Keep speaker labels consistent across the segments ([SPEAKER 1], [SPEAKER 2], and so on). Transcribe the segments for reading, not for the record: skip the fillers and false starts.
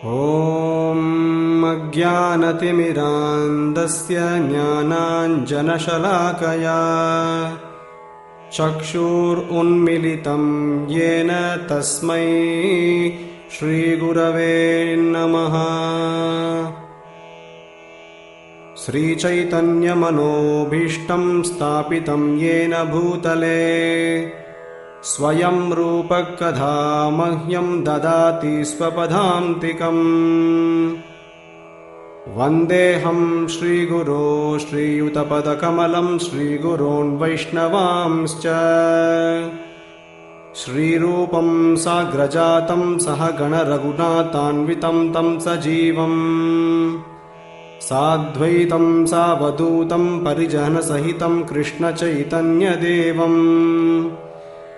[SPEAKER 1] ॐ अज्ञानतिमिरान्धस्य ज्ञानाञ्जनशलाकया चक्षुरुन्मीलितं येन तस्मै श्रीगुरवे नमः। श्रीचैतन्यमनोभीष्टं स्थापितं येन भूतले स्वयं रूपकदा मह्यं ददाति स्वपदान्तिकम्। वन्देऽहं श्रीगुरो श्रीयुतपदकमलं श्रीगुरोन् वैष्णवांश्च श्रीरूपं साग्रजातं सहगणरघुनाथान्वितं तं सजीवम् साद्वैतं सावधूतं परिजनसहितं कृष्णचैतन्यदेवम्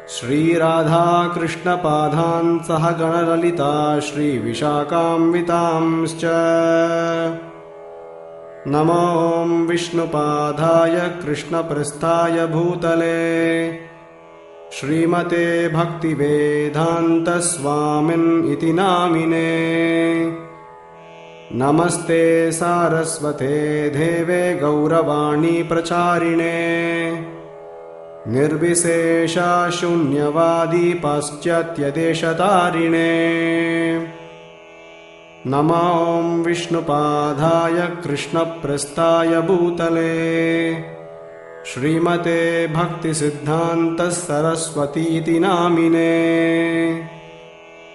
[SPEAKER 1] श्रीराधाकृष्णपादान् सहगणललिता श्रीविशाखान्वितांश्च। नमो विष्णुपादाय कृष्णप्रस्थाय भूतले श्रीमते भक्तिवेदान्तस्वामिन् इति नामिने। नमस्ते सारस्वते देवे गौरवाणी प्रचारिणे निर्विशेषा शून्यवादी पाश्चात्यदेशतारिणे। नमो विष्णुपादाय कृष्णप्रस्थाय भूतले श्रीमते भक्तिसिद्धान्त सरस्वतीति नामिने।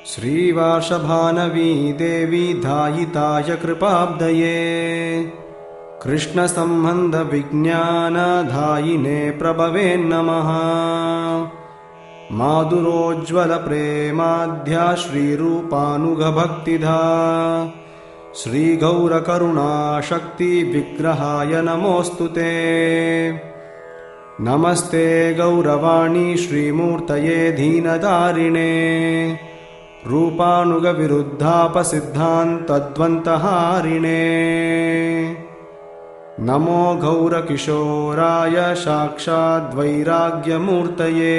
[SPEAKER 1] श्रीवार्षभानवी देवी धायिताय कृपाब्दये कृष्णसम्बन्धविज्ञानधायिने प्रभवे नमः। माधुरोज्ज्वलप्रेमाढ्या श्रीरूपानुगभक्तिधा श्रीगौरकरुणाशक्तिविग्रहाय नमोऽस्तुते। नमस्ते गौरवाणी श्रीमूर्तये दीनदारिणे रूपानुगविरुद्धापसिद्धान्तद्वन्तहारिणे। नमो गौरकिशोराय साक्षाद्वैराग्यमूर्तये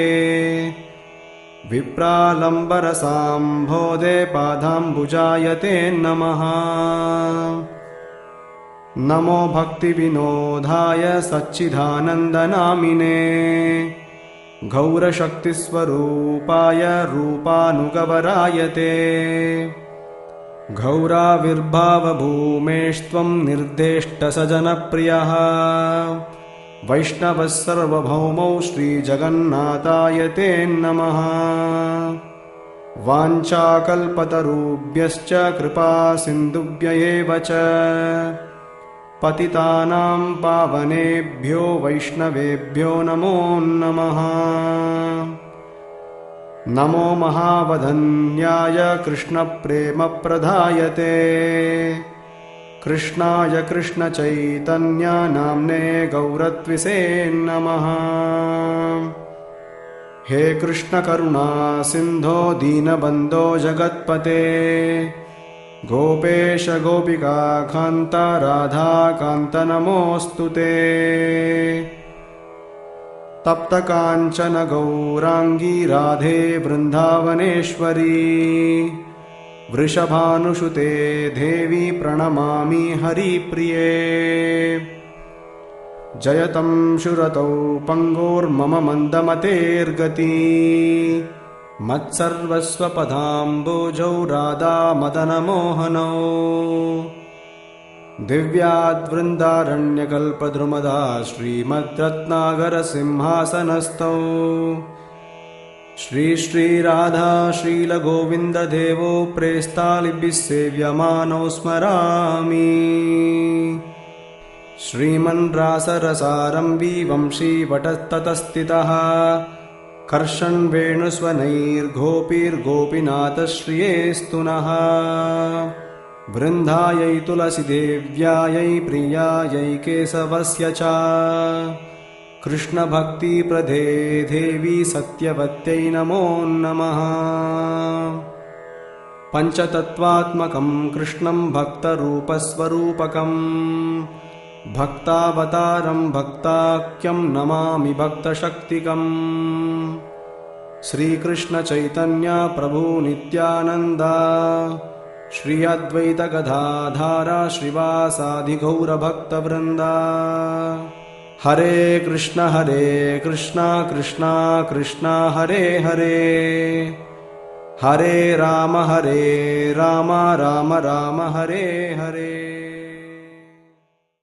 [SPEAKER 1] विप्रालम्बरसाम्भोदे पादाम्बुजायते नमः। नमो भक्तिविनोदाय सच्चिदानन्दनामिने गौरशक्तिस्वरूपाय रूपानुगवरायते। गौराविर्भावभूमेस्त्वं निर्देष्टसजनप्रियः वैष्णवः सर्वभौमौ श्रीजगन्नाथाय ते नमः। वाञ्छाकल्पतरुभ्यश्च कृपासिन्धुभ्य एव च पतितानां पावनेभ्यो वैष्णवेभ्यो नमो नमः। नमो महावदन्याय कृष्णप्रेमप्रदायते कृष्णाय कृष्णचैतन्यनाम्ने गौरत्विषे नमः। हे कृष्णकरुणा सिन्धो दीनबन्धो जगत्पते गोपेश गोपिकान्त राधाकान्त नमोऽस्तुते। तप्तकाञ्चन गौराङ्गी राधे वृन्दावनेश्वरी वृषभानुसुते देवी प्रणमामि हरिप्रिये। जयतं सुरतौ पङ्गोर्मम मन्दमतेर्गति मत्सर्वस्वपदाम्बोजौ राधा मदनमोहनौ दिव्याद्वृन्दारण्यकल्पद्रुमदा श्रीमद्रत्नागरसिंहासनस्थौ श्री श्रीराधा श्रीलगोविन्ददेवो प्रेस्तालिभिः सेव्यमानौ स्मरामि। श्रीमन्रासरसारम्भी वंशीवटस्ततस्थितः कर्षन् वेणुस्वनैर्गोपीर्गोपीनाथश्रियेस्तु नः। वृन्दायै तुलसीदेव्यायै प्रियायै केशवस्य च कृष्णभक्तिप्रदे देवी सत्यवत्यै नमो नमः। पञ्चतत्त्वात्मकं कृष्णं भक्तरूपस्वरूपकम् भक्तावतारं भक्ताख्यं नमामि भक्तशक्तिकम्। श्रीकृष्ण चैतन्य प्रभु नित्यानंद श्री अद्वैत गदाधारा श्रीवासादि गौरभक्तवृन्दा। हरे कृष्ण कृष्ण कृष्ण हरे हरे, हरे राम राम राम हरे हरे।